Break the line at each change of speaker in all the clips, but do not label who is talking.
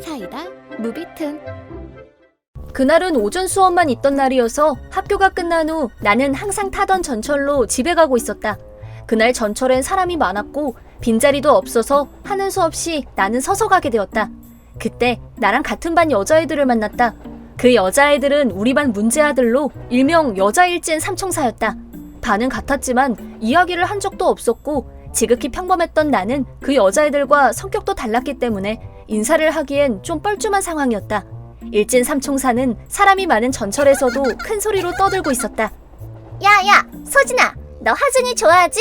사이다 무비튼.
그날은 오전 수업만 있던 날이어서 학교가 끝난 후 나는 항상 타던 전철로 집에 가고 있었다. 그날 전철엔 사람이 많았고 빈자리도 없어서 하는 수 없이 나는 서서 가게 되었다. 그때 나랑 같은 반 여자애들을 만났다. 그 여자애들은 우리 반 문제아들로 일명 여자일진 삼총사였다. 반은 같았지만 이야기를 한 적도 없었고 지극히 평범했던 나는 그 여자애들과 성격도 달랐기 때문에 인사를 하기엔 좀 뻘쭘한 상황이었다. 일진 삼총사는 사람이 많은 전철에서도 큰 소리로 떠들고 있었다.
야야, 소진아, 너 하준이 좋아하지?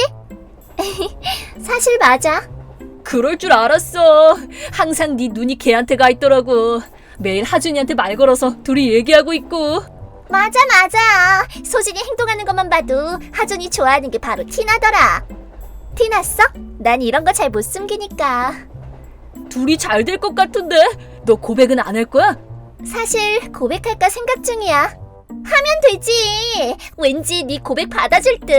사실 맞아.
그럴 줄 알았어. 항상 네 눈이 걔한테 가 있더라고. 매일 하준이한테 말 걸어서 둘이 얘기하고 있고.
맞아. 소진이 행동하는 것만 봐도 하준이 좋아하는 게 바로 티나더라. 티났어? 난 이런 거 잘 못 숨기니까.
둘이 잘 될 것 같은데? 너 고백은 안 할 거야?
사실 고백할까 생각 중이야. 하면 되지. 왠지 네 고백 받아줄 듯.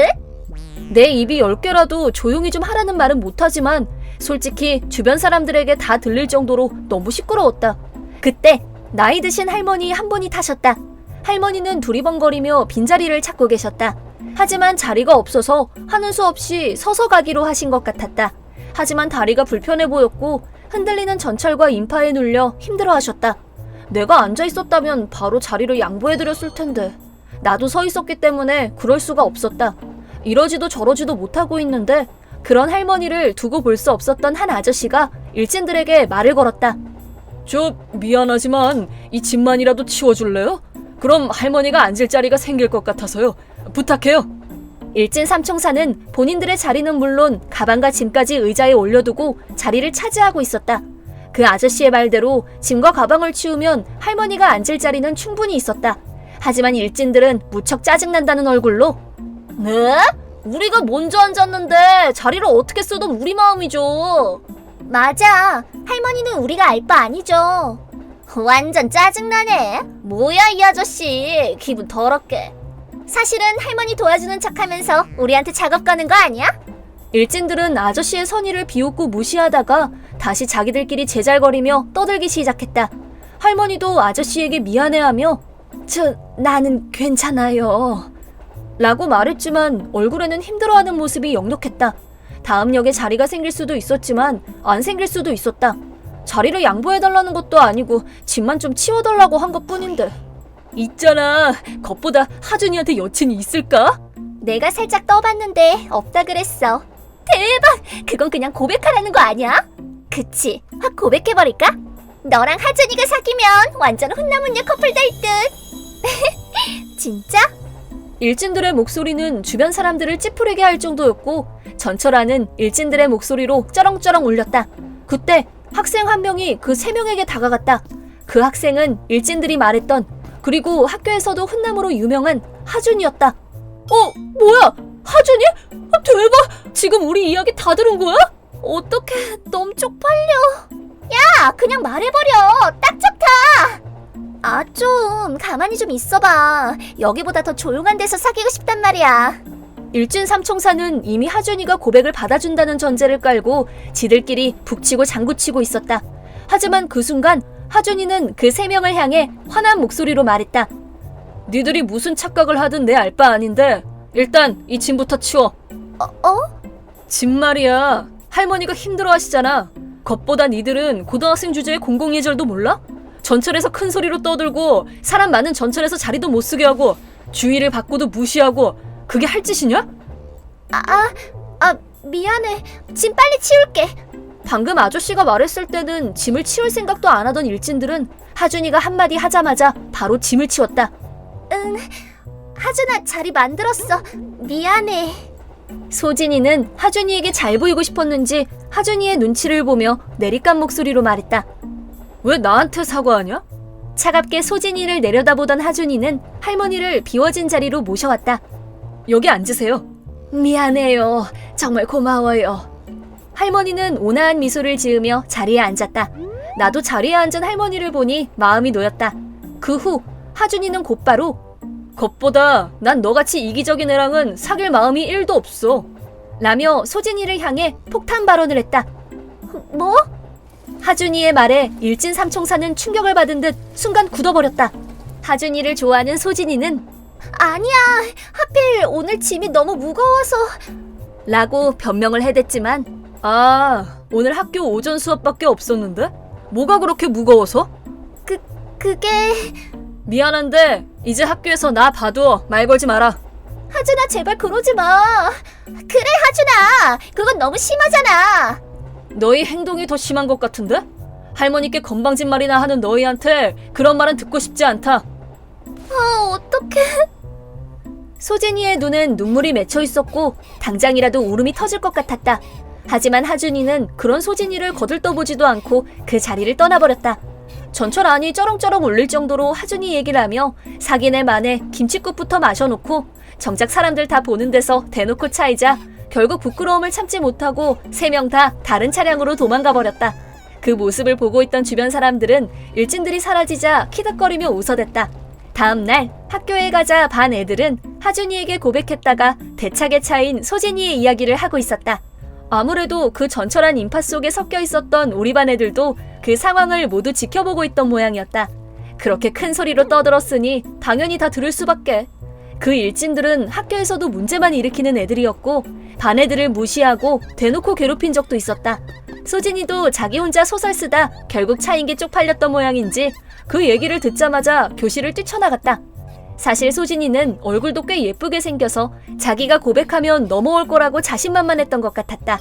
내 입이 10개라도 조용히 좀 하라는 말은 못하지만 솔직히 주변 사람들에게 다 들릴 정도로 너무 시끄러웠다. 그때 나이 드신 할머니 한 분이 타셨다. 할머니는 두리번거리며 빈자리를 찾고 계셨다. 하지만 자리가 없어서 하는 수 없이 서서 가기로 하신 것 같았다. 하지만 다리가 불편해 보였고 흔들리는 전철과 인파에 눌려 힘들어하셨다. 내가 앉아 있었다면 바로 자리를 양보해드렸을 텐데 나도 서 있었기 때문에 그럴 수가 없었다. 이러지도 저러지도 못하고 있는데 그런 할머니를 두고 볼 수 없었던 한 아저씨가 일진들에게 말을 걸었다. 저 미안하지만 이 짐만이라도 치워줄래요? 그럼 할머니가 앉을 자리가 생길 것 같아서요. 부탁해요. 일진 삼총사는 본인들의 자리는 물론 가방과 짐까지 의자에 올려두고 자리를 차지하고 있었다. 그 아저씨의 말대로 짐과 가방을 치우면 할머니가 앉을 자리는 충분히 있었다. 하지만 일진들은 무척 짜증난다는 얼굴로 네? 우리가 먼저 앉았는데 자리를 어떻게 쓰던 우리 마음이죠.
맞아. 할머니는 우리가 알 바 아니죠. 완전 짜증나네. 뭐야 이 아저씨. 기분 더럽게. 사실은 할머니 도와주는 척하면서 우리한테 작업 가는 거 아니야?
일진들은 아저씨의 선의를 비웃고 무시하다가 다시 자기들끼리 제잘거리며 떠들기 시작했다. 할머니도 아저씨에게 미안해하며 나는 괜찮아요 라고 말했지만 얼굴에는 힘들어하는 모습이 역력했다. 다음 역에 자리가 생길 수도 있었지만 안 생길 수도 있었다. 자리를 양보해달라는 것도 아니고 짐만 좀 치워달라고 한 것뿐인데. 있잖아, 겉보다 하준이한테 여친이 있을까?
내가 살짝 떠봤는데 없다 그랬어. 대박! 그건 그냥 고백하라는 거 아니야? 그치, 확 고백해버릴까? 너랑 하준이가 사귀면 완전 훈남훈녀 커플 될 듯. 진짜?
일진들의 목소리는 주변 사람들을 찌푸리게 할 정도였고 전철 안은 일진들의 목소리로 쩌렁쩌렁 울렸다. 그때 학생 한 명이 그 3명에게 다가갔다. 그 학생은 일진들이 말했던 그리고 학교에서도 훈남으로 유명한 하준이었다. 뭐야? 하준이? 대박! 지금 우리 이야기 다 들은 거야?
어떡해, 너무 쪽팔려. 야, 그냥 말해버려. 딱 좋다. 좀 가만히 좀 있어봐. 여기보다 더 조용한 데서 사귀고 싶단 말이야.
일진 삼총사는 이미 하준이가 고백을 받아준다는 전제를 깔고 지들끼리 북치고 장구치고 있었다. 하지만 그 순간 하준이는 그 3명을 향해 화난 목소리로 말했다. 니들이 무슨 착각을 하든 내 알 바 아닌데 일단 이 짐부터 치워. 짐 말이야. 할머니가 힘들어하시잖아. 겉보다 니들은 고등학생 주제에 공공예절도 몰라? 전철에서 큰 소리로 떠들고 사람 많은 전철에서 자리도 못 쓰게 하고 주의를 받고도 무시하고 그게 할 짓이냐?
미안해. 짐 빨리 치울게.
방금 아저씨가 말했을 때는 짐을 치울 생각도 안 하던 일진들은 하준이가 한마디 하자마자 바로 짐을 치웠다.
응, 하준아 자리 만들었어. 미안해.
소진이는 하준이에게 잘 보이고 싶었는지 하준이의 눈치를 보며 내리깐 목소리로 말했다. 왜 나한테 사과하냐? 차갑게 소진이를 내려다보던 하준이는 할머니를 비워진 자리로 모셔왔다. 여기 앉으세요. 미안해요. 정말 고마워요. 할머니는 온화한 미소를 지으며 자리에 앉았다. 나도 자리에 앉은 할머니를 보니 마음이 놓였다. 그 후 하준이는 곧바로 겉보다 난 너같이 이기적인 애랑은 사귈 마음이 1도 없어 라며 소진이를 향해 폭탄 발언을 했다.
뭐?
하준이의 말에 일진 삼총사는 충격을 받은 듯 순간 굳어버렸다. 하준이를 좋아하는 소진이는
아니야, 하필 오늘 짐이 너무 무거워서.
라고 변명을 해댔지만 오늘 학교 오전 수업밖에 없었는데? 뭐가 그렇게 무거워서?
그게...
미안한데 이제 학교에서 나 봐둬. 말 걸지 마라.
하준아, 제발 그러지 마. 그래, 하준아, 그건 너무 심하잖아.
너희 행동이 더 심한 것 같은데? 할머니께 건방진 말이나 하는 너희한테 그런 말은 듣고 싶지 않다.
어떡해.
소진이의 눈엔 눈물이 맺혀 있었고 당장이라도 울음이 터질 것 같았다. 하지만 하준이는 그런 소진이를 거들떠보지도 않고 그 자리를 떠나버렸다. 전철 안이 쩌렁쩌렁 울릴 정도로 하준이 얘기를 하며 사기네 만에 김칫국부터 마셔놓고 정작 사람들 다 보는 데서 대놓고 차이자 결국 부끄러움을 참지 못하고 3명 다 다른 차량으로 도망가 버렸다. 그 모습을 보고 있던 주변 사람들은 일진들이 사라지자 키득거리며 웃어댔다. 다음 날 학교에 가자 반 애들은 하준이에게 고백했다가 대차게 차인 소진이의 이야기를 하고 있었다. 아무래도 그 전철한 인파 속에 섞여 있었던 우리 반 애들도 그 상황을 모두 지켜보고 있던 모양이었다. 그렇게 큰 소리로 떠들었으니 당연히 다 들을 수밖에. 그 일진들은 학교에서도 문제만 일으키는 애들이었고 반 애들을 무시하고 대놓고 괴롭힌 적도 있었다. 소진이도 자기 혼자 소설 쓰다 결국 차인 게 쪽팔렸던 모양인지 그 얘기를 듣자마자 교실을 뛰쳐나갔다. 사실 소진이는 얼굴도 꽤 예쁘게 생겨서 자기가 고백하면 넘어올 거라고 자신만만했던 것 같았다.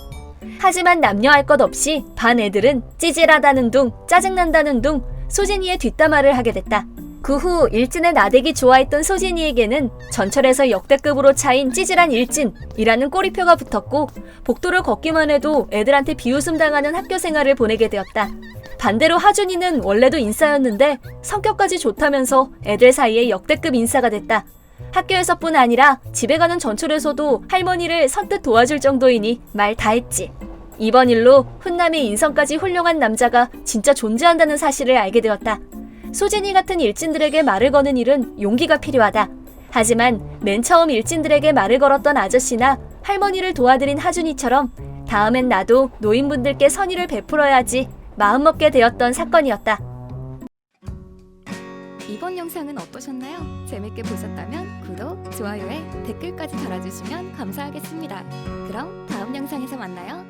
하지만 남녀 할 것 없이 반 애들은 찌질하다는 둥, 짜증난다는 둥 소진이의 뒷담화를 하게 됐다. 그 후 일진의 나대기 좋아했던 소진이에게는 전철에서 역대급으로 차인 찌질한 일진이라는 꼬리표가 붙었고 복도를 걷기만 해도 애들한테 비웃음 당하는 학교 생활을 보내게 되었다. 반대로 하준이는 원래도 인싸였는데 성격까지 좋다면서 애들 사이에 역대급 인싸가 됐다. 학교에서뿐 아니라 집에 가는 전철에서도 할머니를 선뜻 도와줄 정도이니 말 다 했지. 이번 일로 훈남의 인성까지 훌륭한 남자가 진짜 존재한다는 사실을 알게 되었다. 소진이 같은 일진들에게 말을 거는 일은 용기가 필요하다. 하지만 맨 처음 일진들에게 말을 걸었던 아저씨나 할머니를 도와드린 하준이처럼 다음엔 나도 노인분들께 선의를 베풀어야지 마음먹게 되었던 사건이었다.
이번 영상은 어떠셨나요? 재밌게 보셨다면 구독, 좋아요에 댓글까지 달아주시면 감사하겠습니다. 그럼 다음 영상에서 만나요.